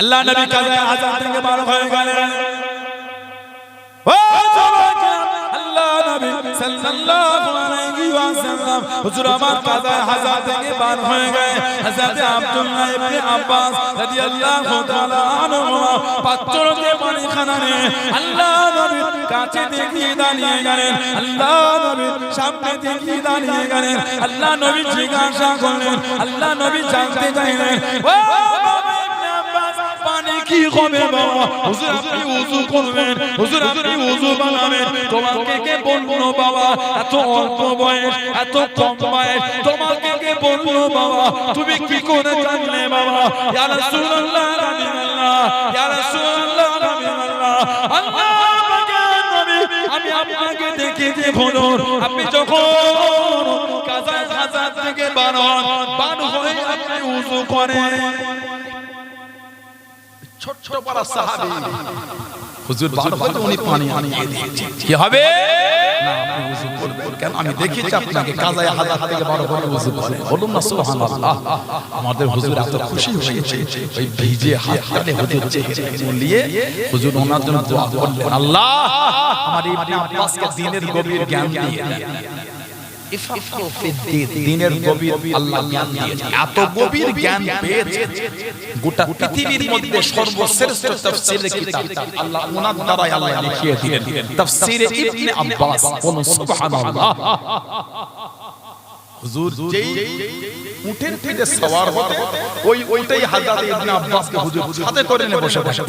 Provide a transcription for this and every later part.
আল্লাহ নবী কাজায়ে হাজাত থেকে বার হয়ে গেলেন। ও আল্লাহ নবী সাল্লাল্লাহু আলাইহি ওয়াসাল্লাম হুজুর আমার কাজায়ে হাজাত থেকে বার হয়ে গए। হযরত আব্দুল্লাহ ইবনে আব্বাস রাদিয়াল্লাহু তাআলা আনহু পাত্রতে পানি খানানে আল্লাহ নবীর কাছে দেখিয়ে দাঁড়িয়ে গেলেন। আল্লাহ নবীর সামনে দেখিয়ে দাঁড়িয়ে গেলেন। আল্লাহ নবী জিজ্ঞাসা করলেন, আল্লাহ নবী জানতে চাইলেন, ও পানি কি হবে বাবা? হুজুর আপনি ওযু করবেন, হুজুর আপনি ওযু বানাবেন। তোমাকে কে বললো বাবা এত অল্প বয়স, এত কম বয়স, তোমাকে কে বললো বাবা? তুমি কি করে জানলে বাবা? ইয়া রাসূলুল্লাহ রাদিয়াল্লাহ, ইয়া রাসূলুল্লাহ রাদিয়াল্লাহ, আল্লাহ পাকের নবী আমি আপনাকে দেখেছি হুজুর আপনি যখন কাজায়ে হাজাত থেকে বার হয়ে আপনি ওযু করেন। ছোট ছোট বড় সাহাবী হুজুর বার হতে উনি পানি আনিয়ে দিয়েছেন। কি হবে না আপনি ওযু করবেন কেন? আমি দেখেছি আপনাকে কাজায়ে হাজাত থেকে বার হয়ে ওযু করেন। বলুন না সুবহানাল্লাহ। আমাদের হুজুর এত খুশি হয়েছে, ওই ভিজে হাতটাকে হুজুর চেয়ে নিয়ে হুজুর ওনার জন্য দোয়া করলেন, আল্লাহ আমার ইবনে আব্বাসকে দ্বীনের গভীর জ্ঞান দিয়ে দ্বীনের গভীর আল্লাহ জ্ঞান দিয়েছে। এত গভীর জ্ঞান পেয়েছে গোটা পৃথিবীর মধ্যে সর্বশ্রেষ্ঠ তাফসীরের কিতাব আল্লাহ ওনার দ্বারাই আল্লাহ লিখিয়ে দিলেন তাফসীরে ইবনে আব্বাস। বলুন সুবহানাল্লাহ। হুজুর যেই উঠেন থেকে সওয়ার হতে ওইটাই হযরত ইবনে আব্বাসকে হুজুর সাথে করে নিয়ে বসে বসে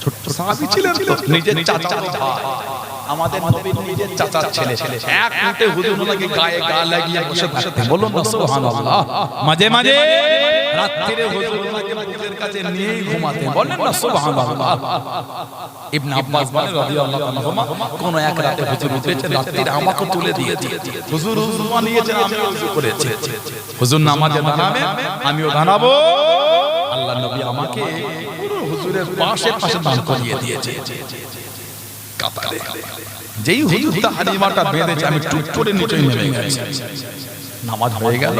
ছোট সাহাবী ছিলেন তো নিজের চাচা ভাই, আমাদের নবীর নিজের চাচার ছেলে, এক মিনিটে হুজুর ওনাকে গায়ে গা লাগিয়ে বসে থাকতেন। বলুন না সুবহানাল্লাহ। মাঝে মাঝে রাত্রিরে হুজুর ওনাকে বুকের কাছে নিয়ে ঘুমাতেন। বলেন না সুবহানাল্লাহ। ইবনে আব্বাস বলেন রাদিয়াল্লাহু আনহুমা কোন এক রাতে হুজুর উঠেছেন, রাত্রিরে আমাকে তুলে দিয়েছে, হুজুর ওযু বানিয়েছেন, আমি ওযু করেছি, হুজুর নামাজে দাঁড়াবেন আমিও দাঁড়াবো। আল্লাহ নবী আমাকে পুরো হুজুরের পাশে পাশে দাঁড় করিয়ে দিয়েছে কাতারে। যেই হুজুর তাহরিমাটা বেঁধেছে আমি টুক করে নিচে নেমে গেছি। নামাজ হয়ে গেল,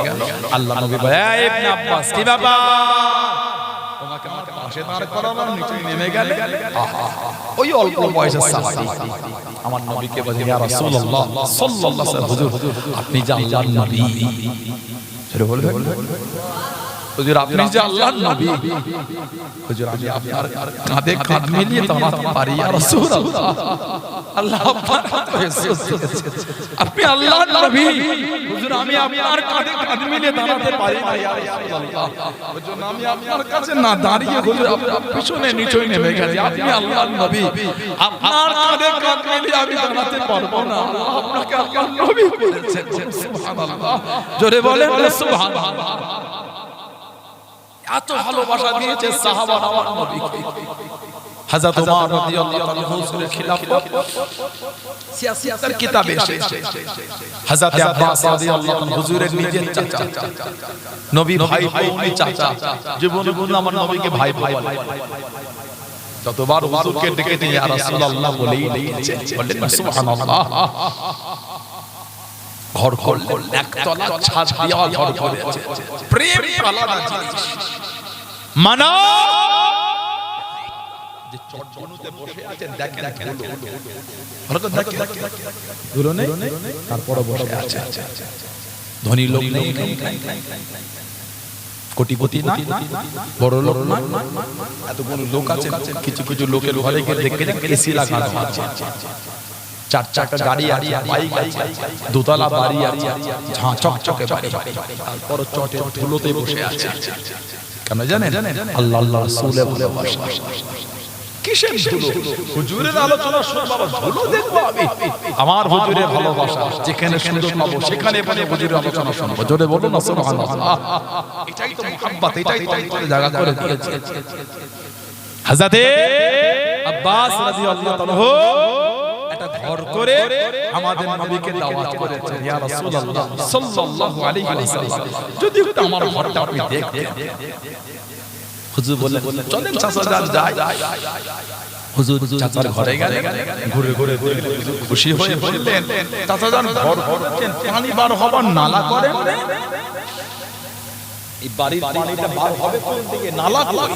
আল্লাহ নবী বলে এই ইবনে আব্বাস কি ব্যাপার? তোমাকে আমার পাশে দাঁড় করালাম, নিচে নেমে গেলে। ওই অল্প বয়সের সাহাবী আমার নবীকে বলে ইয়া রাসূলুল্লাহ সাল্লাল্লাহু আলাইহি ওয়াসাল্লাম, হুজুর আপনি যে আল্লাহর নবী। সেটা বলবেন হুজুর আপনি যে আল্লাহর নবী। হুজুর আমি আপনার কাঁধে কাঁধ মিলিয়ে দাঁড়াতে পারি ইয়া রাসূলুল্লাহ। আল্লাহ আপনার হাতে এসেছে, আপনি আল্লাহর নবী। হুজুর আমি আপনার কাঁধে কাঁধ মিলিয়ে দাঁড়াতে পারি না ইয়া রাসূলুল্লাহ। হুজুর আমি আপনার কাছে না দাঁড়িয়ে হুজুর আপনার পিছনে নিচে নেমে গেছি, আপনি আল্লাহর নবী, আপনার কাঁধে কাঁধ মিলিয়ে আমি দাঁড়াতে পারবো না, আল্লাহ আপনাকে আল্লাহর নবী করেছেন। সুবহানাল্লাহ। জোরে বলেন সুবহানাল্লাহ। এত ভালোবাসা দিয়েছে সাহাবারা আমার নবীকে। হযরত ওমর রাদিয়াল্লাহু আনহু হুজুরের খিলাফত সিয়াসতের কিতাবে এসেছে। হযরত আব্বাস রাদিয়াল্লাহু আনহু হুজুরের নিজের চাচা, নবী ভাই ভাই উনি চাচা, জীবনে কোনো আমার নবীকে ভাই ভাই বলে। যতবার হুজুরকে ডেকেছে ইয়া রাসূলুল্লাহ বলেই ডেকেছে। বলেন সুবহানাল্লাহ। ঘর ঘর একতলা ছাদ দেওয়া ঘর করেছে। প্রেম আলাদা জিনিস। মানা যে চটজনুতে বসে আছেন দেখেন ভালো করে দেখেন, ধুলো নেই তারপরে বসে আছে। ধনী লোক নেই, কোটিপতি না, বড় লোক না, এতগুলো লোক আছে। কিছু কিছু লোকের ঘরে গিয়ে দেখে এসি লাগানো আছে, চার চাকা গাড়ি আছে, বাইক আছে, দোতলা বাড়ি আছে, চকচকে বাড়ি, তারপর চটে ধুলোতে বসে আছে। কেন জানেন? আল্লাহ আল্লাহ রাসূলের ভালোবাসা। কিসের ধুলো? হুজুরের আলোচনা শুনবো, ধুলো দেখবো আমি? আমার হুজুরের ভালোবাসা যেখানে সুন্দর পাবো সেখানে মানে হুজুরের আলোচনা শুনবো। জোরে বলুন না সুবহানাল্লাহ। এটাই তো মুহাব্বত, এটাই তো অন্তরে জায়গা করে দিয়েছে। হযরত আব্বাস রাদিয়াল্লাহু আনহু একটা ঘর করে আমাদের নবীকে দাওয়াত করেছেন, ইয়া রাসূলুল্লাহ সাল্লাল্লাহু আলাইহি ওয়াসাল্লাম যদি একটু আমার ঘরটা আপনি দেখতেন। হুজুর বললেন চলেন চাচা যান যাই। হুজুর চাচার ঘরে গেলেন, ঘুরে ঘুরে খুশি হয়ে বললেন চাচা যান ঘর করেছেন, পানি বার হবার নালা করেন। এই বাড়ির পানিটা বার হবে কোন দিকে? নালা কই?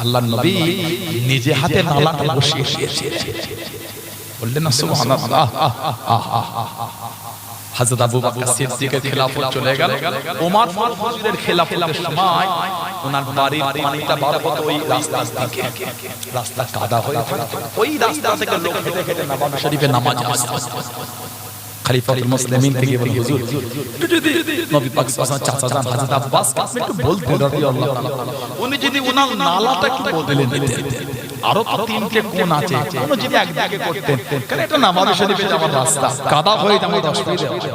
আল্লাহর নবী নিজে হাতে নালাটা বসিয়ে দিয়েছেন। বললেন না সুবহানাল্লাহ। হযরত আবু বকর সিদ্দিকের খেলাফত চলে গেল। ওমর ফারুকের খেলাফতের সময় ওনার বাড়ির পানিটা বার হতো ওই রাস্তার দিকে। রাস্তা কাদা হয়ে থাকতো। ওই রাস্তা থেকে লোক হেঁটে হেঁটে নবাব শরীফে নামাজে আসতো। খলিফাতুল মুসলিমিন থেকে বলে হুজুর যদি নবী পাক সাল্লাল্লাহু আলাইহি ওয়াসাল্লাম চাচা যান হযরত আব্বাস আপনি একটু বলতেন রাদিয়াল্লাহু তাআলা উনি যদি ওনার নালাটা একটু বদলে দিতেন। আরো তিনটে কোণ আছে, কোন যদি একদিকে করতেন, কারণ এটা নবাব শরীফে যাওয়ার রাস্তা কাদা হয়ে যাবে, অসুবিধা হবে।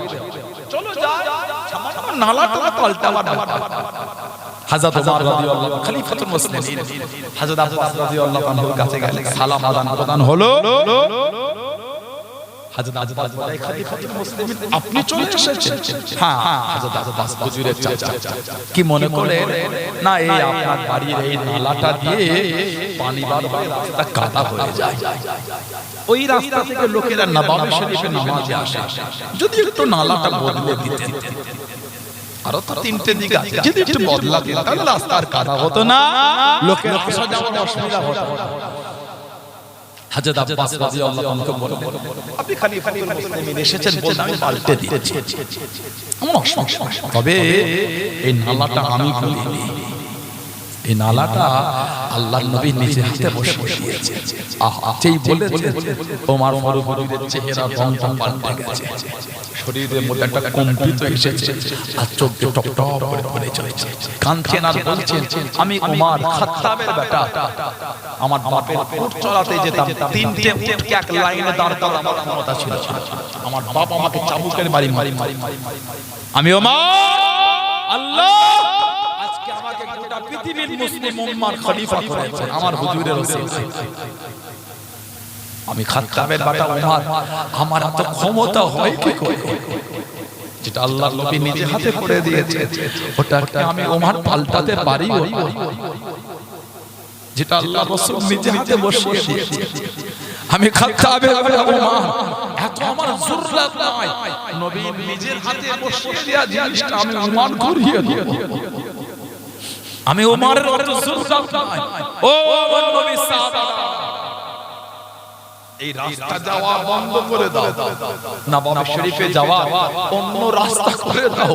চলো যাই, সামান্য নালাটা পাল্টাবার ব্যাপার। হযরত ওমর রাদিয়াল্লাহু আনহু খলিফাতুল মুসলিমিন হযরত আব্বাস রাদিয়াল্লাহু আনহুর কাছে গেলেন, সালাম আদান প্রদান হলো। হযরত আব্বাস বলে খলিফাতুল মুসলিমিন আপনি চলে এসেছেন? হ্যাঁ, হযরত আব্বাস হুজুরের চাচা। কি মনে করে? না এই আপনার বাড়ির এই নালাটা দিয়ে পানি বার হয়ে রাস্তা কাদা হয়ে যায়, ওই রাস্তা থেকে লোকেরা নবাব শরীফে নামাজে আসে, যদি একটু নালাটা বদলে দিতেন। আরো তো তিনটে দিক আছে, যদি একটু বদলাতেন তাহলে রাস্তা আর কাদা হতো না, লোকের আসা যাওয়ার অসুবিধা হতো না। হযরত আব্বাস রাদিয়াল্লাহু আনহু বলেন আপনি খলিফাতুল মুসলিমিন এসেছেন বলে আমি পাল্টে দিয়েছি। আমার অসুবিধা, তবে এই নালাটা আমি বলিনি, এই নালাটা আল্লাহর নবী নিজে হাতে বসিয়ে দিয়েছেন। যেই বলেছেন ওমর ফারুকের চেহারা রং পাল্টে গেছে, শরীরের মধ্যে একটা কম্পিত এসেছে, আর চোখ দিয়ে টপ টপ করে পড়ে চলেছে। কাঁদছেন আর বলছেন আমি ওমর খাত্তাবের বেটা, আমার বাপের উট চড়াতে যেতাম, তিনটে উটকে এক লাইনে দাঁড় করার আমার ক্ষমতা ছিল, আমার বাপ আমাকে চাবুকের বাড়ি মারি মারি আমি ওমর আল্লাহ আজকে আমাকে গোটা পৃথিবীর মুসলিম উম্মার খলিফা করেছেন আমার হুজুরের ওসিলায়। আমি খাত্তাবের বেটা ওমর, আমার এত ক্ষমতা হয় কি করে? যেটা আল্লাহর নবী নিজে হাতে করে দিয়েছে ওটাকে আমি ওমর পাল্টাতে পারি? যেটা আল্লাহর রাসূল নিজে হাতে বসিয়ে দিয়েছে আমি খাত্তাবের বেটা ওমর, এত আমার জুররাত নাই, নবী নিজের হাতে বসিয়ে দেয়া জিনিসটা আমি ওমর ঘুরিয়ে দেব। আমি ওমরের অত জুররাত নাই। ও নবী সাহাবারা এই রাস্তা যাওয়া বন্ধ করে দাও, নবাব শরীফে যাওয়া অন্য রাস্তা করে দাও।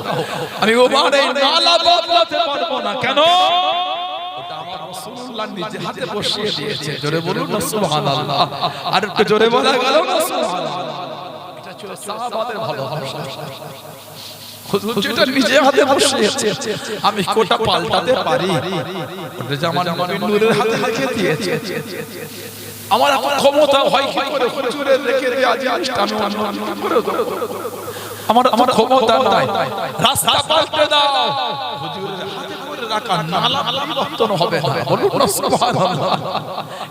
আমি ওমর এই নালা বদলাতে পারবো না। কেন? ওটা আমার রাসূলুল্লাহ নিজে হাতে বসিয়ে দিয়েছে। জোরে বলুন না সুবহানাল্লাহ। আর একটু জোরে বলা গেল না সুবহানাল্লাহ। এটা ছিল সাহাবাদের ভালোবাসা। হুজুর যেটা নিজে হাতে বসিয়েছে আমি কোটা পাল্টাতে পারি, ওটা যে আমার নবীর নূরের হাতে রেখে দিয়েছে। আমার এত ক্ষমতা হয় কি করে হুজুরের রেখে দেয়া জিনিসটা আমি অন্য করে দেব? আমার ক্ষমতা নাই, রাস্তা পাল্টে দাও। হুজুরের হাতে করে রাখা নালা পরিবর্তন হবে না। বলুন না সুবহানাল্লাহ।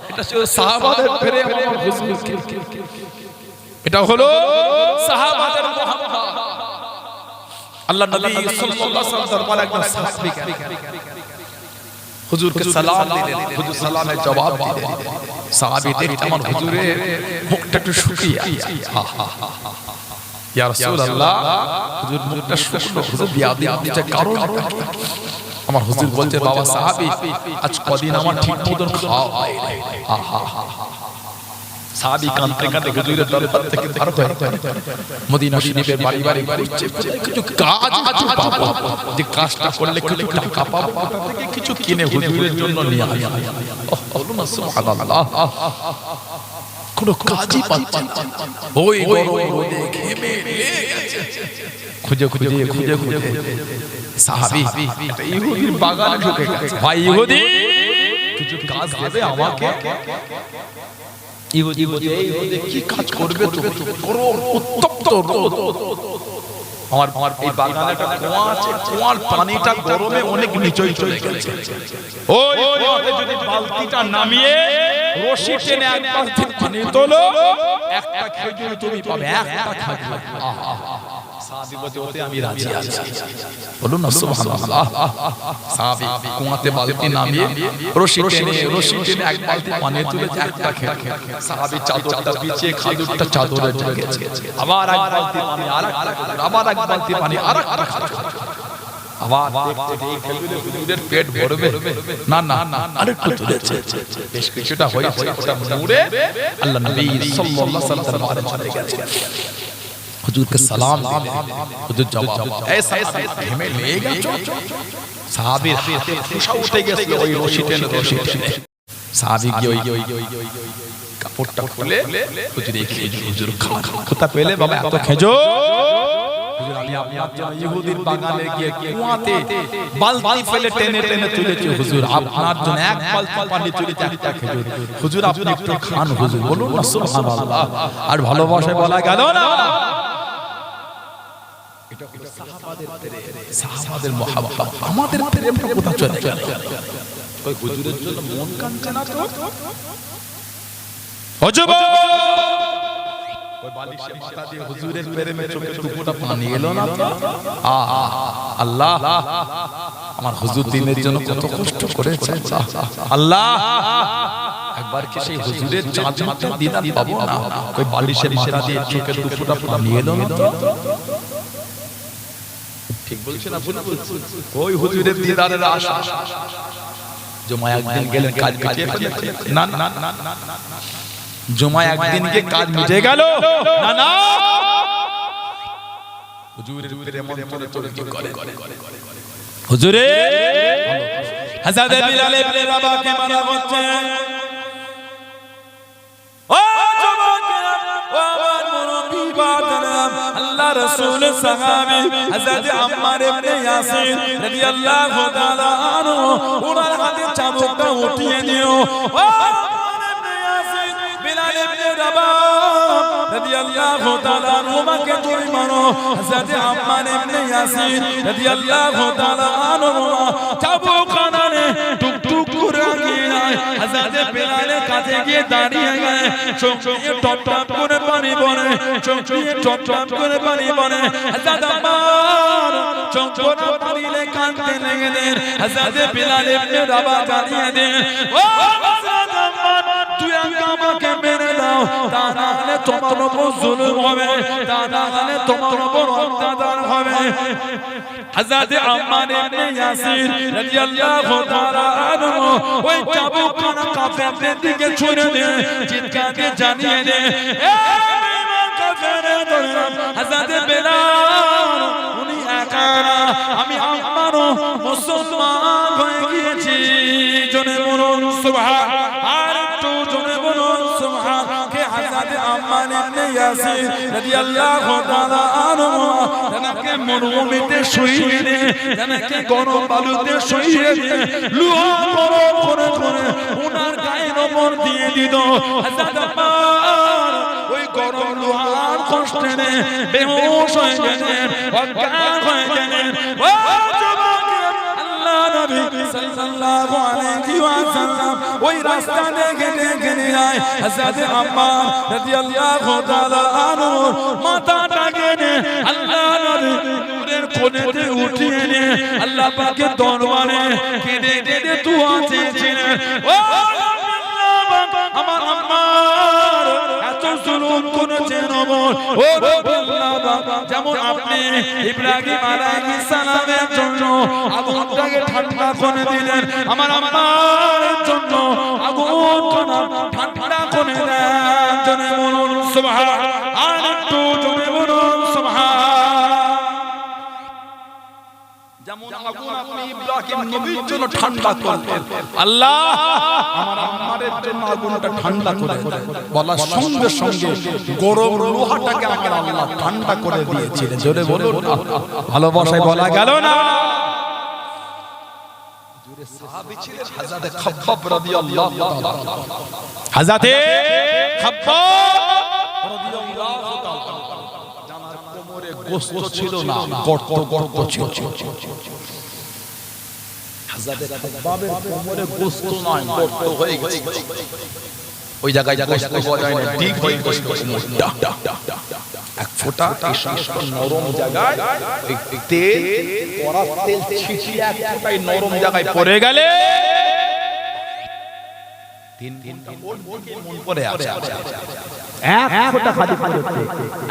এটা ছিল সাহাবাদের প্রেম আমার হুজুরকে, এটা হলো সাহাবাদের মহব্বত। আল্লাহ নবী সাল্লাল্লাহু আলাইহি ওয়াসাল্লাম দরবারে একজন সাহাবী হুজুরকে সালাম দিলেন, হুজুর সালামের জবাব দিলেন। সাহাবী দেখতে আমার হুজুরের মুখটা একটু শুকিয়ে আছে। ইয়া রাসূলুল্লাহ, হুজুর মুখটা শুকনো, হুজুর বিয়াদি দিতে কারণ আমার হুজুর বলতে বাবা সাহাবী আজ কদিন আমার ঠিক মতন খাওয়া হয় নাই। সাহাবী কাঁদতে কাঁদতে হুজুরের দরবার থেকে ধার করে মদিনা শরীফের বাড়ি বাড়ি ঘুরছে, কিছু কাজ আছে পাবো, যে কাজটা করলে কিছু টাকা পাবো, থেকে কিছু কিনে হুজুরের জন্য নিয়ে আসি। বলুন না সুবহানাল্লাহ। কোনো কাজই পাচ্ছে না, ওই রোদে ঘেমে গেছে, খুঁজে খুঁজে খুঁজে খুঁজে সাহাবী একটা ইহুদির বাগানে ঢুকে গেছে। ভাই ইহুদি, কিছু কাজ দেবে আমাকে? ইহুদি বলে কি কাজ করবে? তো করো, উত্তপ্ত রোদ, আমার এই বাগানে একটা কুয়া আছে, কুয়ার পানিটা গরমে অনেক নিচে চলে গেছে, ওই কুয়াতে যদি বালতিটা নামিয়ে রশি টেনে এক বালতি পানি তোলো, একটা খেজুর তুমি পাবে, একটা খেজুর। সাহাবী বলতে ওতে আমি রাজি আছি। বলুন না সুবহানাল্লাহ। সাহাবী কুয়াতে বালতি নামিয়ে রশি টেনে এক বালতি পানি তুলে একটা খেজুর, সাহাবী চাদরটা বিছিয়ে খেজুরটা চাদরে ঢেকেছে, আবার এক বালতি পানি, আরেকটা, আবার এক বালতি পানি, আরেকটা। আবার দেখতে খেলবে হুজুরের পেট ভরবে না না আরেকটু তুলেছে বেশ কিছুটা হয়েছে ওটা মুড়ে আল্লাহ নবী সাল্লাল্লাহু আলাইহি ওয়াসাল্লাম চলে গেছে হুজুরকে সালাম দিলেন হুজুর জবাব এই সাহাবী ঘেমে লেগে গেছে সাহাবীর হাতে খুশা উঠে গেছে ওই রশি টেনে সাহাবী গিয়ে ওই কাপড়টা খুলে হুজুরে খেজুর হুজুর কথা পেলে বাবা এত খেজুর হুজুর আমি আপনার জন্য ইহুদির বাগানে গিয়ে কুয়াতে বালতি ফেলে টেনে টেনে তুলেছি হুজুর আপনার জন্য এক বালতি পানি তুলেছি একটা খেজুর হুজুর আপনি একটু খান হুজুর বলুন না সুবহানাল্লাহ আর ভালোবাসা বলা গেল না এটা হলো সাহাবাদের প্রেম সাহাবাদের মুহাব্বত আমাদের প্রেমটা কোথা চলে গেল কই হুজুরের জন্য মন কাঁদছে না তো হুজুর ওই বালিশে মাথা দিয়ে হুজুরের প্রেমে চোখে টুকটা পানি এলো না তো আল্লাহ আমার হুজুর দিনের জন্য কত কষ্ট করেছে আল্লাহ একবার কি সেই হুজুরের চাঁদমাটা দিদার পাবো না ওই বালিশে মাথা দিয়ে চোখে টুকটা পানি এলো না তো ঠিক বলছেন আপনি ওই হুজুরের দিদারের আশা জমা একদিন গেলেন কাজ মিটে না না না জমা একদিন গিয়ে কাজ মিটে গেল না না হুজুরের প্রেম মনে চলে কি করে হুজুরে হযরত বিলাল ইবনে রাবাহকে মারা হচ্ছে ও যুবকেরা ও আমার মুরব্বি বাদানা আল্লাহ রাসূল সাহাবী হযরত আম্মার ইবনে ইয়াসির রাদিয়াল্লাহু তাআলা আনহু ওনার হাতে চাবুকটা উঠিয়ে দিও ও বিলাল ইবনে রাবাহ রাদিয়াল্লাহু তাআলা আনহুকে তুমি মানো হযরত আম্মার ইবনে ইয়াসির রাদিয়াল্লাহু তাআলা আনহু চাবুকখানারে টুক টুক করে গিয়ে হযরত বিলালের কাছে গিয়ে দাঁড়িয়ে গেলেন চোখ দিয়ে টপ টপ করে পানি পড়ে চোখ দিয়ে টপ টপ করে পানি পড়ে হযরত আম্মার চোখ দিয়ে পানি লে কাঁদতে লাগলেন হযরত বিলাল ইবনে রাবাহ দাঁড়িয়ে দেন ও হযরত আম্মার তুই আমাকে মেরে দাও তা না হলে তোমার উপর জুলুম হবে তা না হলে তোমার উপর অত্যাচার হবে হযরত আম্মার ইবনে ইয়াসির রাদিয়াল্লাহু তাআলা আনহু ওই চাবুকখানা কাফেরদের দিকে ছুঁড়ে দিয়ে চিৎকার দিয়ে জানিয়ে দেন এ বেঈমান কাফেররা হযরত বিলাল উনি একা না আমি আম্মারও মুসলমান হয়ে গিয়েছি জনে বলুন সুবহান আর একটু জনে বলুন সুবহান কে হযরত আম্মার ইবনে ইয়াসির রাদিয়াল্লাহু তাআলা আনহু তাকে মরুভূমিতে শুইয়ে দিয়ে তাকে গরম বালুতে শুইয়ে দিয়ে লোহা গরম করে করে ওনার গায়ের উপর দিয়ে দিত হযরত আম্মার ওই গরম লোহার কষ্টে বেহুশ হয়ে গেলেন অজ্ঞান হয়ে গেলেন ও যুবক আল্লাহ নবী সাল্লাল্লাহু আলাইহি ওয়াসাল্লাম ওই রাস্তা দেখে দেখে যায় হযরত আম্মার রাদিয়াল্লাহু তাআলা আনহু মাথাটাকে আল্লাহ নবী নূরের কোণেতে উঠিয়ে নিয়ে আল্লাহ পাকের দরবারে কেঁদে কেঁদে দুআ চেয়েছিলেন ও আমার আম্মার এত জুলুম করেছেন ওমর ও আল্লাহ যেমন আপনি ইব্রাহিম আলাইহিস সালামের জন্য আগুনটাকে ঠান্ডা করে দিলেন আমার আম্মার জন্য আগুনটা ঠান্ডা করে দেন জনে বলুন সুবহান আর একটু জনে বলুন সুবহান যেমন আগুন আপনি ইব্রাহিম নবীর জন্য ঠান্ডা করলেন আল্লাহ আমার আম্মারের জন্য আগুনটা ঠান্ডা করে বলার সঙ্গে সঙ্গে গরম লোহাটাকে আমার আল্লাহ ঠান্ডা করে দিয়েছিলেন জোরে বলুন ভালোবাসায় বলা গেল না জোরে সাহাবী ছিলেন হযরত খাব্বাব রাদিয়াল্লাহু তাআলা হযরত খাব্বাব রাদিয়াল্লাহু তাআলা জানার কোমরে গোশত ছিল না গর্ত গর্ত ছিল হযরত খাব্বাবের কোমরে গোশত নয় গর্ত হয়ে গেছে ওই জায়গায় গোশত গজায় না ঠিক হয়ে গোশত মোটা এক ফোঁটা নরম জায়গায় তেল কড়া তেল ছিটিয়ে এক ফোঁটায় নরম জায়গায় পড়ে গেলে তিন তিনটা মন পড়ে আছে এক ফোঁটা খালি খালি হচ্ছে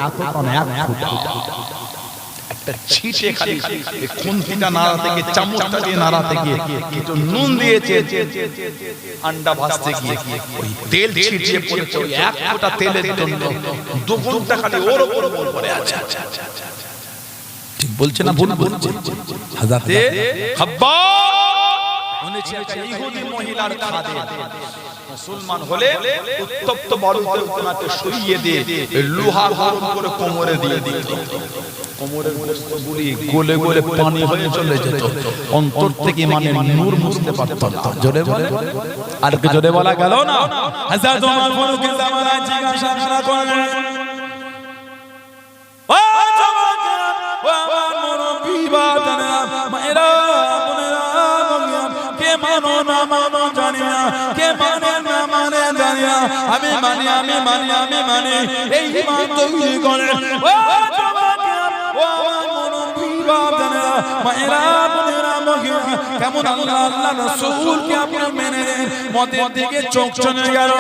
এত কোন এক ফোঁটা একটা একটা ছিটে খালি খুন্তিটা নাড়াতে গিয়ে চামচটা দিয়ে নাড়াতে গিয়ে একটু নুন দিয়েছে আন্ডা ভাজতে গিয়ে ওই তেল ছিটিয়ে পড়েছে ওই এক ফোঁটা তেলের জন্য 2 ঘন্টা খালি ওর উপর পড়ে আছে। ঠিক বলছে না ভুল বলছে? হযরতে হাব্বা উনি ছিলেন ইহুদি মহিলার খাদেম। মুসলমান হলে উত্তপ্ত বালুতে ওনাকে শুইয়ে দিয়ে লোহা গরম করে কোমরে দিয়ে দিত। কোমরের গুলি গলে গলে পানি হয়ে চলে যেত, অন্তর থেকে মানে নূর মুছতে পারত না। জোরে বলে আর কি জোরে বলা গেল না? হযরত ওমর ফারুক জামানায় জিজ্ঞাসা করা করলেন, ও জামানা ও আমার মুরব্বি বাদানা মায়েরা বোনেরা কে মানো না মানো জানি না, কে মানে না মানে জানি না, আমি মানি আমি মানি আমি মানি, এই ঈমান তৈরি করে। ও জামানা ও আমার মুরব্বি বাদানা মায়েরা বোনেরা কেমন আল্লাহ আল্লাহ রাসূলকে আপনি মেনে নেন, মদের দিকে চোখ চলে গেল,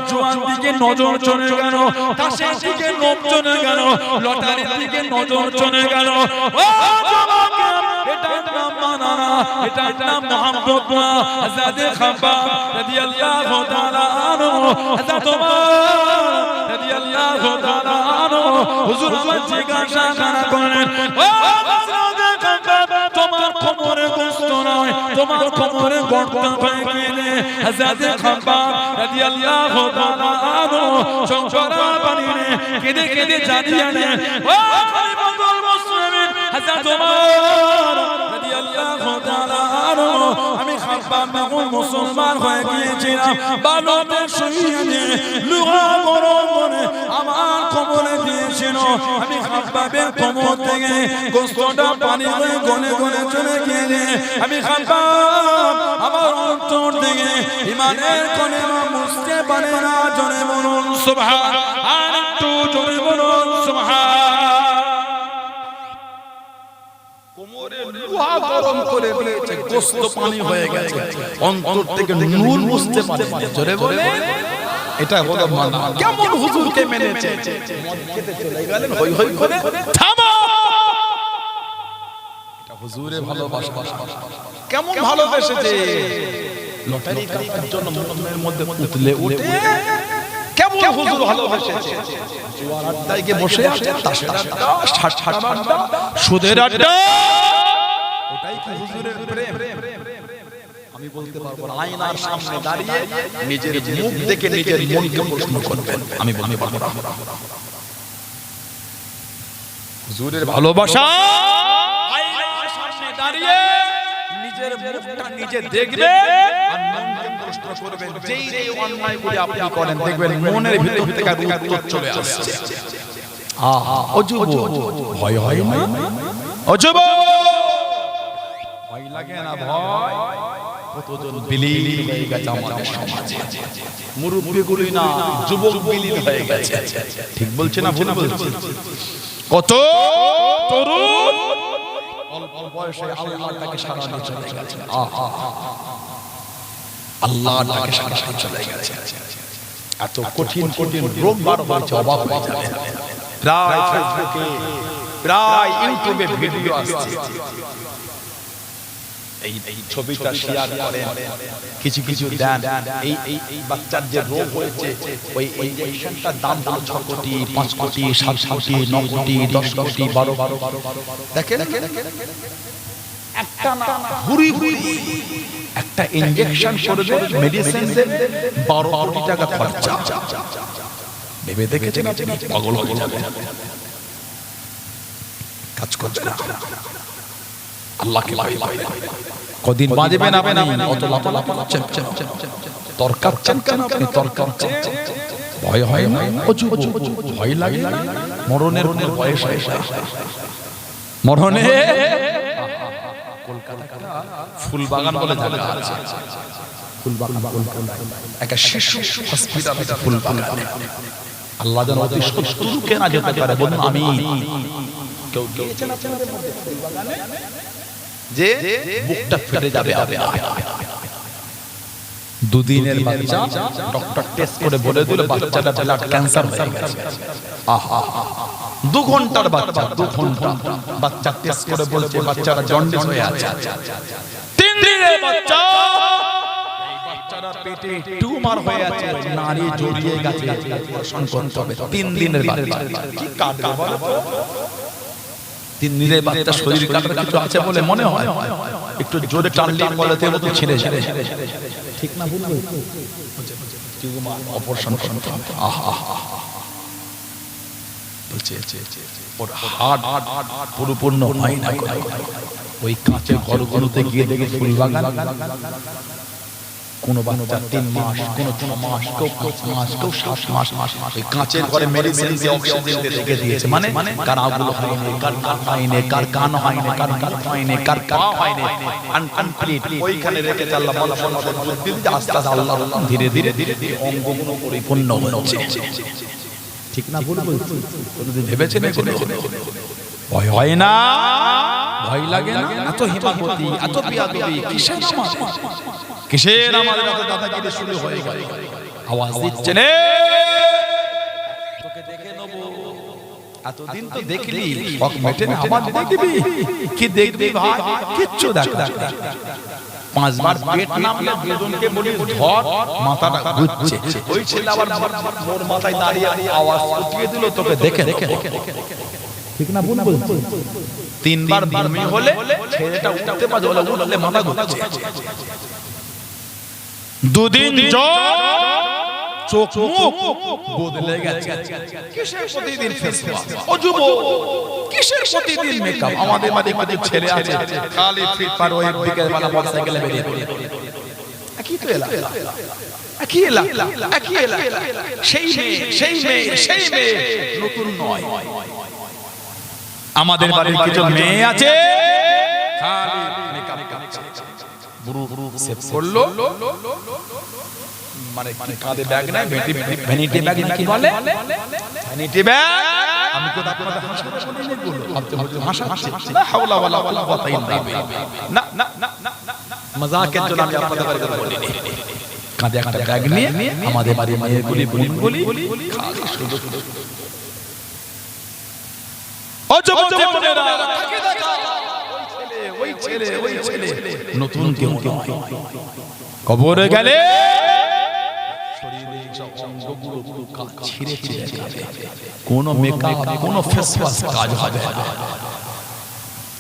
জোয়ান দিকে নজর চলে গেল, তাসের দিকে লোভ চলে গেল, লটারির দিকে নজর চলে গেল। ও জামানা এটার নাম মানা না, এটার নাম মুহাব্বত না। হযরত খাব্বাব রাদিয়াল্লাহু তাআলা আনহু, হযরত ওমর রাদিয়াল্লাহু তাআলা আনহু হুজুর আমার জিজ্ঞাসা করলেন, ও হযরত খাব্বাব তোমার কোমরে গোশত নয়, তোমার কোমরে গর্ত হয়ে গেলে। হযরত খাব্বাব রাদিয়াল্লাহু তাআলা আনহু চোখরা পানি নে কেঁদে কেঁদে জানিয়ে নেন, ও খলিফাতুল মুসলিমিন হযরত ওমর রাদিয়াল্লাহু তাআলা আনহু, আমি খাব্বাব যখন মুসলমান হয়ে গিয়েছিলাম বালুতে শুইয়ে দিয়ে লোহা গরম করে আমার কোমরে দিয়েছিল। আমি খাব্বাবের কোমর থেকে গোশতটা পানি হয়ে গলে গলে চলে গিয়ে আমি খাব্বাব আমার অন্তর থেকে ঈমানের কলেমা মুছতে পারে না। জোরে বলুন সুবহান, আর একটু জোরে বলুন সুবহান। কোমরে লোহা গরম করে দিয়েছে, গোশত পানি হয়ে গেছে, অন্তর থেকে নূর মুছতে পারে না। জোরে বলে এটা হলো মানা। কেমন হুজুরকে মেনেছে, মদ খেতে চলে গেলেন হই হই করে, থামো, এটা হুজুরে ভালোবাসা। কেমন ভালোবেসেছে, লটারি কাটার জন্য মনের মধ্যে উতলে উঠে কেমন হুজুর ভালোবেসেছে। জুয়ার আড্ডায় গিয়ে বসে আছে, তাসের আড্ডা, ষাট আড্ডা, সুদের আড্ডা, ওটাই কি হুজুরের প্রেম? আমি বলতে পারবো না। আয়নার সামনে দাঁড়িয়ে নিজের মুখ দেখে নিজের মনকে প্রশ্ন করবেন, আমি বলতে পারবো না। হুজুরের ভালোবাসা আয়নার সামনে দাঁড়িয়ে নিজের মুখটা নিজে দেখবে আর মনকে প্রশ্ন করবেন। যেই যেই অন্যায় করে আপনি করেন দেখবেন মনের ভিতর থেকে উত্তর চলে আসছে। আহা অজুব, ভয় হয় না? অজুব ভয় লাগে না? ভয় কতজন বিলীন হয়ে গেছে আমাদের সমাজে, মুরব্বিগুলি না যুবক বিলীন হয়ে গেছে। ঠিক বলছে না ভুল বলছে? কত তরুণ অল্প বয়সে আল্লাহটাকে সারা দিয়ে চলে গেছে। আহা আল্লাহটাকে সারা দিয়ে চলে গেছে। এত কঠিন কঠিন রোগ বার হয়েছে, অবাক হয়ে যাবে। প্রায় ফেসবুকে প্রায় ইউটিউবে ভিডিও আসছে, এই ছবিটা শেয়ার করেন, কিছু কিছু দেন। এই বাচ্চার যে রোগ হয়েছে ওই ইনজেকশনটার দাম হলো 6 কোটি, 5 কোটি, 7 কোটি, 9 কোটি, 10 কোটি, 12 দেখেন একটা না ঘুরি ঘুরি একটা ইনজেকশন করবে, মেডিসিন দেবে, 12 কোটি টাকা খরচা। ভেবে দেখেছেন আপনি? পাগল হয়ে যাবে, কাজ করবে না। আল্লাহকে ভয় করে কদিন বাঁচবেন আপনি? অত লাফালাফি করছেন, তরকাচ্ছেন কেন আপনি? তরকাচ্ছেন, ভয় হয় না? অজুব ভয় লাগে না? মরণের বয়স হয়ে যায়, মরণে কলকাতা ফুলবাগান বলে জায়গা আছে, ফুলবাগান একটা শিশু হসপিটাল আছে ফুলবাগান। আল্লাহ যেন অতি শত্রুকে না যেতে পারে, বলুন আমি। কেউ গিয়েছেন আপনাদের মধ্যে ফুলবাগানে? যে বুকটা ফেটে যাবে, দুদিনের বাচ্চা, ডক্টর টেস্ট করে বলে দিল বাচ্চাটা ব্লাড ক্যান্সার হয়ে গেছে। আহা, 2 ঘন্টার বাচ্চা, 2 ঘন্টা বাচ্চা টেস্ট করে বলছে বাচ্চাটা জন্ডিস হয়ে আছে। 3 দিনের বাচ্চা, এই বাচ্চাটা পেটে টিউমার হয়ে আছে, নাড়ি জড়িয়ে গেছে, অপারেশন করতে হবে। 3 দিনের বাচ্চা কি কাটবে বলো তো? 3 দিনের বাচ্চা শরীর কাটার কিছু আছে বলে মনে হয়? একটু জোরে টানলে বলতে মতো ছেড়ে ছেড়ে, ঠিক না ভুল বলছি? টিউমার অপারেশন করতে হবে। আহা, বলছে ওর হার্ট পরিপূর্ণ হয় না। ওই কাঁচের ঘরগুলোতে গিয়ে দেখে ফুল বাগান, কোন বাচ্চা 3 মাস, কোন 6 মাস, কেউ 5 মাস, কেউ 7 মাস ওই কাঁচের ঘরে মেডিসিন দিয়ে অক্সিজেন দিয়ে রেখে দিয়েছে। মানে কার আগুলো হয়নি, কার কান হয়নি, কার কান হয়নি, কার কান হয়নি, কার পা হয়নি, আনকমপ্লিট ওইখানে রেখে আল্লাহ বলা বুদ্ধি দিয়ে আস্তে আস্তে আল্লাহ ধীরে ধীরে অঙ্গগুলো পরিপূর্ণ হচ্ছে। ঠিক না ভুল বলছি? কোনদিন ভেবেছেন এগুলো? ভয় হয় না? ভয় লাগে না? এত হিমাগতি, এত বিয়াদবি কিসের নামাজ? কিসের নামাজ? দাদাগিরি শুরু হয়ে গেল। আওয়াজ দিচ্ছে নে, তোকে দেখে নেব। এতদিন তো দেখলি, শখ মেটে না, আমার দেখবি কি? দেখবি ভাই, কিচ্ছু দেখ না। 5 বার পেট নামলে বেদনকে বলি ধর, মাথাটা ঘুরছে। ওই ছেলে আবার মোর মাথায় দাঁড়িয়ে আওয়াজ উঠিয়ে দিল, তোকে দেখে দেখে। ঠিক না ভুল বলছি? 3 বার বমি হলে ছেলেটা উঠতে পারে, উঠলে মাথা ঘুরছে। 2 দিন জ্বর, চোখ মুখ বদলে গেছে। কিসের প্রতিদিন ফেস ওয়াশ? ও যুবক, কিসের প্রতিদিন মেকআপ? আমাদের বাড়ি কিছু ছেলে আছে খালি ফিট পার ওই বিকেল বেলা মোটরসাইকেলে বেরিয়ে পড়ে। কি তো এলা, কি এলা, কি এলা, সেই মেয়ে, সেই মেয়ে, সেই মেয়ে, নতুন নয়। আমাদের বাড়ির কিছু মেয়ে আছে খালি মেকআপ করছে, বুড়ো বুড়ো সেভ করলো, মানে কাঁধে ব্যাগ নাই, ভ্যানিটি ব্যাগ নাকি বলে, ভ্যানিটি ব্যাগ। আমি তো আপনাদের হাসাচ্ছি, লা হাওলা ওয়ালা কুওয়াতা ইল্লা বিল্লাহ। না না না না, মজাকের জন্য আমি আপনাদের বাড়িতে বলিনি। কাঁধে একটা ব্যাগ নিয়ে আমাদের বাড়ির মেয়েগুলি বলি খালি শুধু ও যুবকেরা তাকে দেখা, ওই ছেলে নতুন কেউ নয়। কবরে গেলে শরীরের সব অঙ্গগুলো ছিঁড়ে ছিঁড়ে যাবে, কোনো মেকআপ, কোনো ফেস ওয়াশ কাজ হবে না,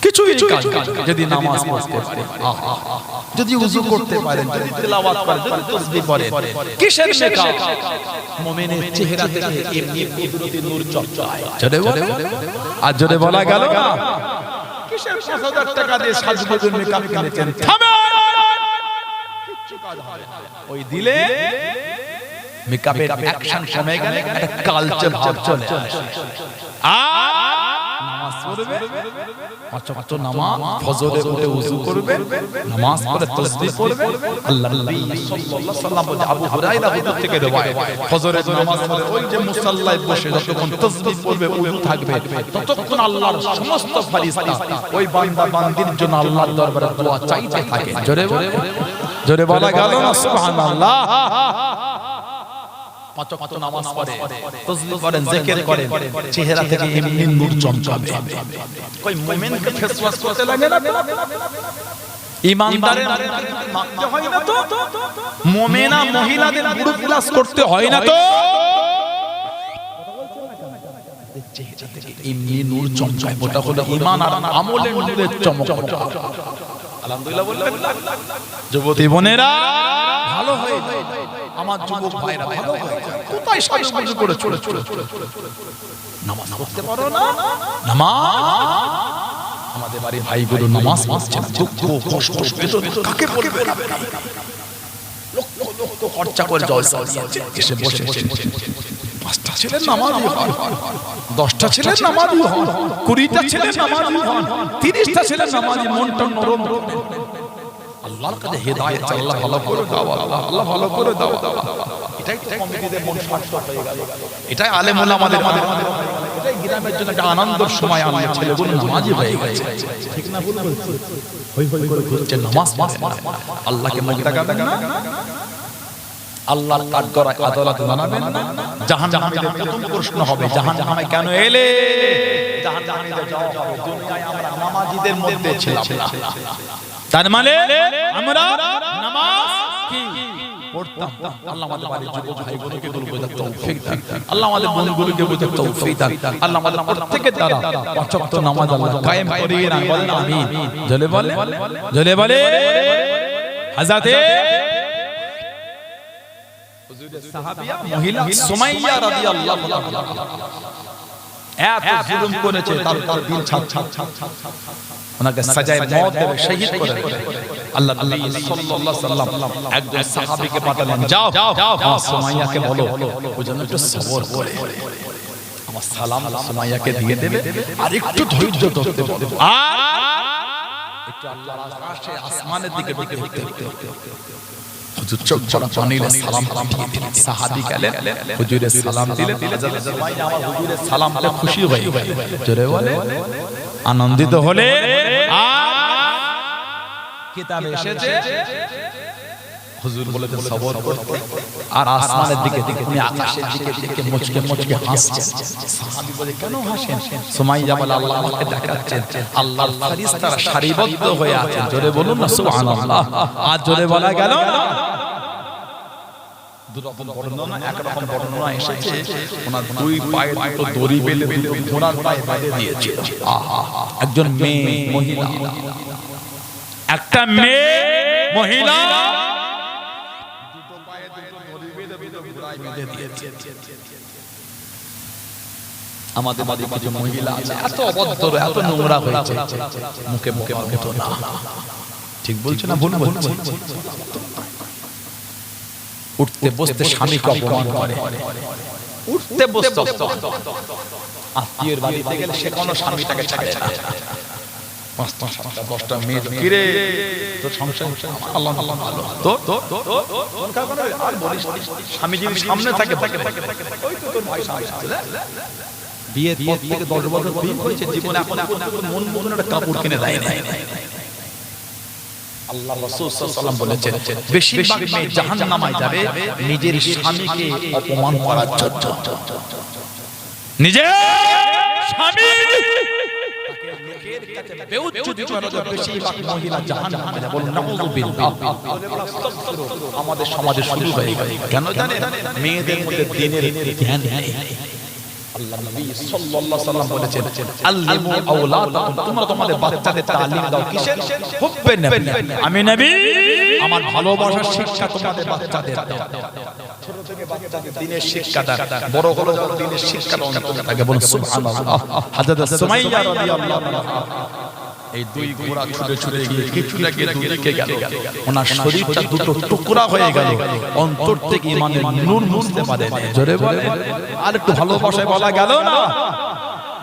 কিছুই কাজ। যদি নামাজ পড়তে পারে, যদি ওযু করতে পারেন, যদি তেলাওয়াত করেন, যদি তাসবিহ পড়েন, কিসের মেকআপ? মুমিনের চেহারা থেকে এমনি কুদরতি নূর চমকায়। জোরে বলে, আর জোরে বলা গেল না। কিসের 5000 টাকা দিয়ে সাজগোজের মেকআপ কিনেছেন? কিচ্ছু কাজ হবে না। ওই দিলে মেকআপের অ্যাকশন কমে গেলে একটা কালচার ভাব চলে আসে। নামাজ পড়বে, 5 ওয়াক্ত নামাজ, ফজরে উঠে ওযু করবে, নামাজ পড়ে তাসবিহ পড়বে। আল্লাহর নবী সাল্লাল্লাহু আলাইহি ওয়াসাল্লাম বলে, আবু হুরায়রা হুজুর থেকে রিওয়ায়াত, ফজরের নামাজ পড়ে ওই যে মুসাল্লায় বসে যতক্ষণ তাসবিহ পড়বে, ওযু থাকবে, ততক্ষণ আল্লাহর সমস্ত ফেরেশতা ওই বান্দা বান্দির জন্য আল্লাহর দরবারে দোয়া চাইতে থাকে। জোরে বলে, জোরে বলা গেল না সুবহানাল্লাহ। 5 ওয়াক্ত নামাজ পড়ে, তাসবিহ পড়েন, জিকির করেন, চেহারা থেকে এমনি নূর চমকাবে। কই মুমিনকে ফেস ওয়াশ করতে লাগে না? ঈমানদারের মানতে হয় না তো? মুমিনা মহিলাদের বুড়ো প্লাস করতে হয় না তো? চেহারা থেকে এমনি নূর চমকায়, ওটা হলো ঈমান আর আমলের নূরের চমক। আলহামদুলিল্লাহ বললেন না? যুবতী বোনেরা ভালো হয়ে যায়, আমার যুবক ভাইরা ভালো হয়ে যায়। কোথায় সাজুগুজু করে চলে চলে নামাজ পড়তে পারো না? নামাজ, আমাদের বাড়ির ভাইগুলো নামাজ পড়ছে না, দুঃখ কষ্ট বেদনা কাকে বলবে না? লক্ষ লক্ষ খরচা করে জলসা দিয়েছে, এসে বসে 5টা ছেলে নামাজি হন, 10টা ছেলে নামাজি হন, 20টা ছেলে নামাজি হন, 30টা ছেলে নামাজি, মনটা নরম। আল্লাহর কাছে হেদায়েত চাই, আল্লাহ ভালো করে দাও, আল্লাহ ভালো করে দাও। এটাই তো কমিটিদের মন সার্থক হয়ে গেল, এটাই আলেম ওলামাদের, এটাই গ্রামের জন্য একটা আনন্দের সময়। আমার ছেলেগুলো নামাজি হয়ে গেছে, ঠিক না ভুল বলছি? হই হই করে ঘুরছে, নামাজ পড়ে, আল্লাহকে মুখ দেখাবেন না। আল্লাহর কাঠগড়ায় আদালত জানাবেন না। জাহান্নামীদের প্রথম প্রশ্ন হবে, জাহান্নামে কেন এলে? জাহান্নামীদের জবাব হবে, দুনিয়ায় আমরা নামাজীদের মধ্যে ছিলাম না। তার মানে আমরা নামাজ কি পড়তাম। আল্লাহ আমাদের বাড়ির যুবক ভাইগুলোকে বোঝার তৌফিক দান। আল্লাহ আমাদের বোনগুলোকে বোঝার তৌফিক দান। আল্লাহ আমাদের প্রত্যেকের দ্বারা পাঁচ ওয়াক্ত নামাজ আল্লাহ কায়েম করিয়ে রাখেন। বলেন আমিন। জলে বলে, জলে বলে। হযরতে সাহাবিয়া মহিলা সুমাইয়া রাদিয়াল্লাহু তাআলা এত জুলুম করেছে, তার দিল ছাপ ওনাকে সাজায়ে মওত দেবে, শহীদ করে দেবে। আল্লাহ নবী সাল্লাল্লাহু আলাইহি ওয়াসাল্লাম একজন সাহাবীকে পাঠালেন, যাও সুমাইয়াকে বলো ও যেন একটু সবর করে আমার সালাম সুমাইয়াকে দিয়ে দেবে আর একটু ধৈর্য ধরতে বলো, আর একটু আল্লাহর আকাশে আসমানের দিকে দেখতে। হুজুর চোখ জোড়া পানিলে সালাম দিয়ে দিলেন। সাহাবী গেলেন, হুজুরের সালাম দিলেন। হযরত সুমাইয়া আমার হুজুরের সালাম পেয়ে খুশি হয়ে গেল, জোরে বলে আনন্দিত হলে। আর কিতাবে এসেছে হুজুর বলেছেন সবর করতে, আর আসমানের দিকে উনি আকাশের দিকে দেখে মুচকে মুচকে হাসছেন। সাহাবী বলে কেন হাসেন? সুমাইয়া বলে আল্লাহ আমাকে দেখাচ্ছেন আল্লাহর ফেরেশতারা সারিবদ্ধ হয়ে আছেন। জোরে বলুন না সুবহানাল্লাহ। আর জোরে বলা গেল না। দুরকম বর্ণনা, একরকম বর্ণনা এসেছে ওনার দুই পায়ে দুটো দড়ি বেঁধে ঘোড়ার পায়ে বেঁধে দিয়েছিল। একজন মেয়ে মহিলা, একটা মেয়ে মহিলা দুটো পায়ে দুটো দড়ি বেঁধে ঘোড়ায় বেঁধে দিয়েছে। আমাদের বাড়ির কিছু মহিলা আছে এত অভদ্র, এত নোংরা হয়েছে, মুখে মুখে মুখে না। ঠিক বলছে না ভুল বলছে? উঠতে বসতে স্বামীকে অপমান করে, উঠতে বসতে আত্মীয়ের বাড়িতে গেলে সে কোনো স্বামীটাকে ছাড়ে না। ৫টা ৭টা ১০টা মেয়ে কিরে তোর সংসার আল্লাহ আল্লাহ ভালো তো আর বলিস, স্বামী যদি সামনে থাকে ওই তো তোর ভাই সামনে আছে। বিয়ের পর থেকে ১০ বছর বিয়ে করেছে, জীবনে এখন মন মন একটা কাপড় কিনে দেয় না। আল্লাহ রাসূল সাল্লাল্লাহু আলাইহি ওয়াসাল্লাম বলেছেন বেশিরভাগ মেয়ে জাহান্নামে যাবে নিজের স্বামীকে অপমান করার জন্য। নিজের স্বামী তাকে লোকের কাছে বেউজ্জতি করার জন্য বেশিরভাগ মহিলা জাহান্নামে যাবে। বলুন নাউযুবিল্লাহ। আমাদের সমাজে শুরু হয়ে গেছে কেন জানেন? মেয়েদের মধ্যে দ্বীনের জ্ঞান নেই। আল্লাহ নবী সাল্লাল্লাহু আলাইহি ওয়াসাল্লাম বলেছেন আল্লিমু আওলাদাকুম, তোমরা তোমাদের বাচ্চাদের তালিম দাও কিসের? হুব্বে নবী। আমি নবী আমার ভালোবাসার শিক্ষা তোমাদের বাচ্চাদের দাও। ছোট থেকে বাচ্চাদের দ্বীনের শিক্ষা দাও, বড় হলে যখন দ্বীনের শিক্ষা দাও তাকে বলুন সুবহানাল্লাহ। হযরত সুমাইয়া রাদিয়াল্লাহু আনহা এই দুই ঘোড়া ছুটে ছুটে গিয়ে কিছুটা গিয়ে দুদিকে গেল, ওনার শরীরটা দুটো টুকরা হয়ে গেল, অন্তর থেকে ইমানের নূর মুছতে পারে। জোরে বলে আর একটু ভালোবাসায় বলা গেল না।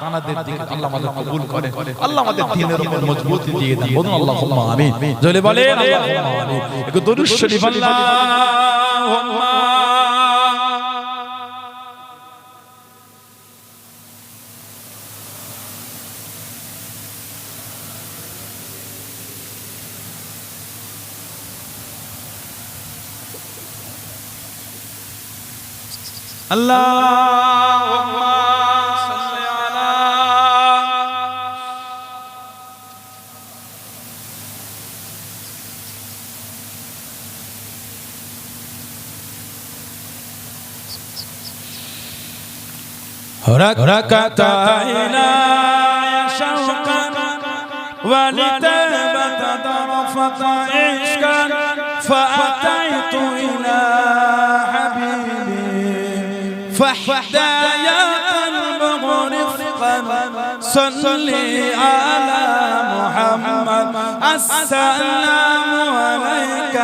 তানাদের দিকে আল্লাহ আমাদের কবুল করে, আল্লাহ আমাদের দ্বীনের উপর মজবুতি দিয়ে দেন। বলুন আল্লাহুম্মা আমিন। জোরে বলে আল্লাহুম্মা আমিন। একটু দরুদ শরীফ আল্লাহুম্মা আল্লাহুম্মা সাল্লি আলা ركعتينا شوقا ولتبت طرفة عشقا فأتيت إلى حبيبي فاحدايا قلبه رفقا صلي على محمد السلام عليك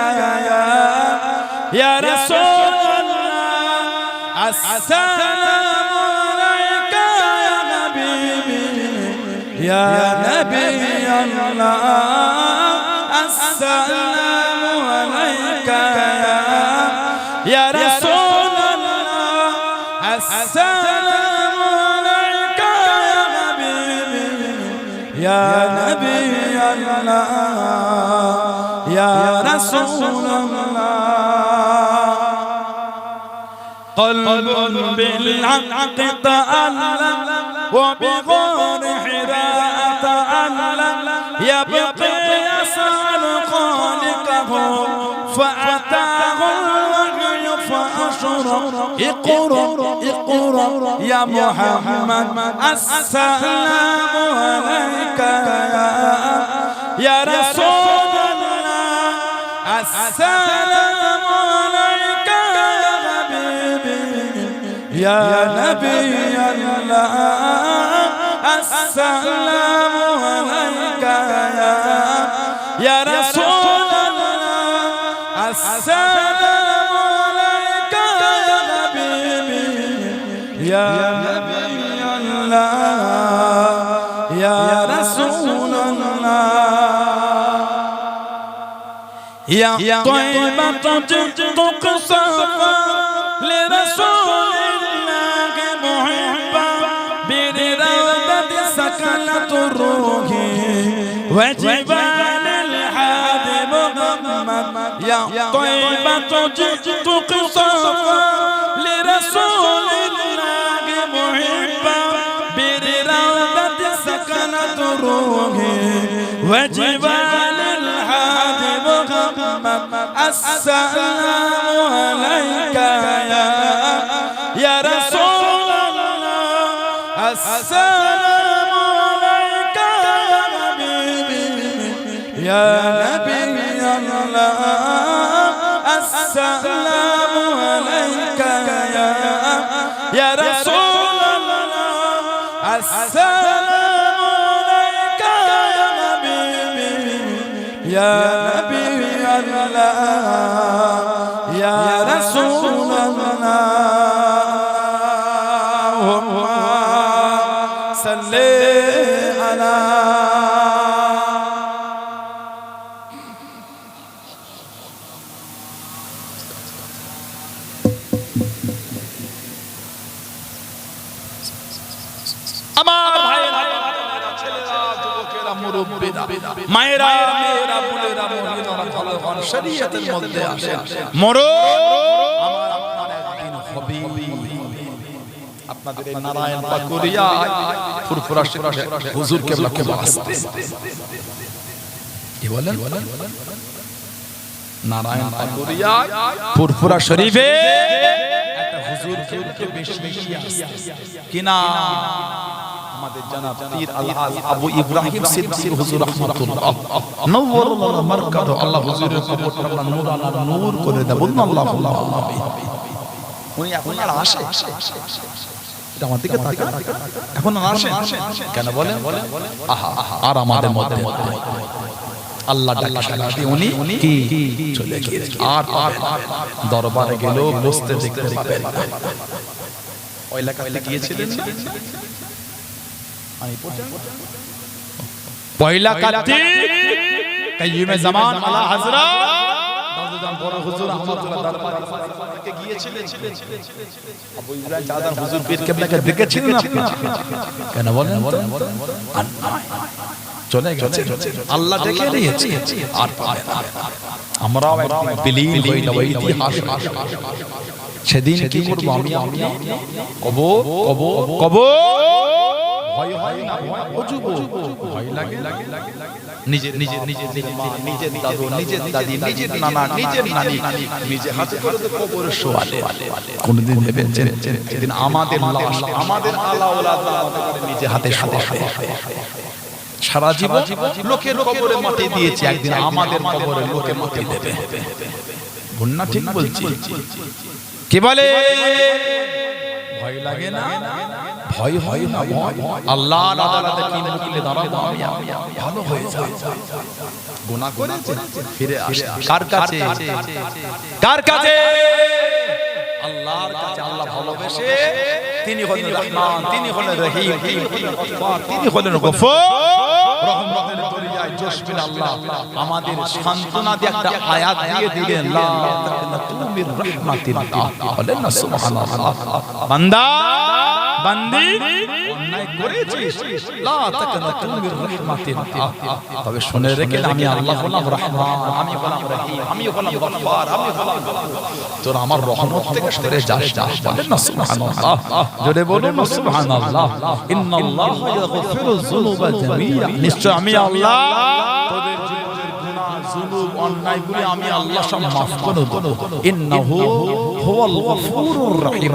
يا رسول الله السلام عليك يا حبيبي يا نبي الله السلام عليك يا رسول الله السلام عليك يا حبيبي يا نبي الله يا رسول الله قلب بالحق تألم وبغور حراء تألم يبقي يسأل خالقه فأتاه الوحي فأشرق اقرأ اقرأ يا محمد السلام عليك يا رسول الله السلام عليك يا حبيبي يا نبي الله السلام عليك يا رسول الله السلام عليك يا حبيبي يا نبي الله يا رسول الله يا طيبة جئتك صفا لرسول الله محبا برودة سكنت الروح وجبال الحادي محمد يا طيبة جئتك صفا لرسول الله محبا برودة سكنت الروح وجبال الحادي محمد السلام عليك يا رسول الله السلام عليك يا حبيبي يا نبي الله السلام عليك يا رسول الله السلام عليك يا حبيبي يا نبي الله يا رسول الله اللهم صل على আমার ভাইয়েরা ছেলেরা যুবকেরা মুরব্বিরা মায়েরা মেয়েরা বুড়েরা মহিলারা জনগণ শরীয়তের মধ্যে আসেন মরো আমার আপনার একদিন হবে আপনাদের এই নারায়ণ পাকুরিয়া ফুরফুরা হুজুর কেবলাকে বাসতে কি বলেন নারায়ণ পাকুরিয়া ফুরফুরা শরীফে একটা হুজুর কেবলাকে বেশি আসে কিনা আমাদের জনাব পীর আলহাজ আবু ইব্রাহিম সিদ্দিক হুজুর রাহমাতুল্লাহ নওয়ারুল্লাহ মারকাতু আল্লাহ হুজুরের কবরটা আল্লাহ নূর আলা নূর করে দেন বলুন আল্লাহুম্মা আমিন উনি এখন আর আসে এটা আমার দিকে তাকান এখন আর আসে কেন বলেন আহা আর আমাদের মধ্যে আল্লাহ ডাকা সালাতে উনি কি চলে গেলেন আর দরবারে গেল বসতে দেখতে পাবেন ওই এলাকাতে গিয়েছিলেন পয়লা কার্তিক কাইয়ুমে জামান আলা হযরত দাউদান বড় হুজুর আহমদুল্লাহ দরবারে থেকে গিয়েছিলেন আবু ইব্রাহিম চাঁদার হুজুর পীর কেবলাকে দেখেছিলেন আপনি কেন বলেন চলে গেছে আল্লাহ ডেকে নিয়েছে আর পাবে না আমরাও একদিন বিলীন হইলাম ওই ইতিহাস সেদিন কি করব আমি কব ভয় হয় না অজুব ভয় লাগে নিজের মা নিজের দাদু নিজের দাদি নিজের নানা নিজের নানি নিজে হাতে করে তো কবরে শোয়ালে কোনদিন ভেবেছেন একদিন আমাদের লাশ আমাদের আলা ওলাদ আমাদের নিজে হাতে শোয়াবে সারা জীবন লোকের কবরে মাটি দিয়েছে একদিন আমাদের কবরে লোকে মাটি দেবে ভুন্না ঠিক বলছি কি বলে ভয় লাগে না ভয় হয় না আল্লাহর আদালতে কি মুখলে দাঁড়াবো আমি ভালো হয়ে যাব গুনাহ করেছে ফিরে আসে কার কাছে আল্লাহর কাছে আল্লাহ ভালোবেসে তিনি হলেন রহমান তিনি হলেন রহিম তিনি হলেন গফুর রহমতের দরিয়ায় জোশবিল আল্লাহ আমাদের সান্তনা দিয়ে একটা আয়াত দিয়ে দিলেন লা তাকুমির রাহমাতিল্লাহ বলেন না সুবহানাল্লাহ বান্দা বান্দি অন্যায় করেছিস লা তাকনাতু মির রাহমাতিল্লাহ তবে শুনে রেখে আমি আল্লাহ হলাম রহমান আমি হলাম রহিম আমি হলাম গফফার আমি হলাম তোর আমার রহমত থেকে সরে যাস বলেন না সুবহানাল্লাহ জোরে বলুন না সুবহানাল্লাহ ইন্নাল্লাহা ইয়াগফিরু যুনুবা জামিআ নিশ্চয় আমি আল্লাহ তোদের জীবনের গুনাহ যুনুব অন্যায়গুলি আমি আল্লাহ সব মাফ করে দেব ইন্নাহু হুয়াল গফুরুর রহিম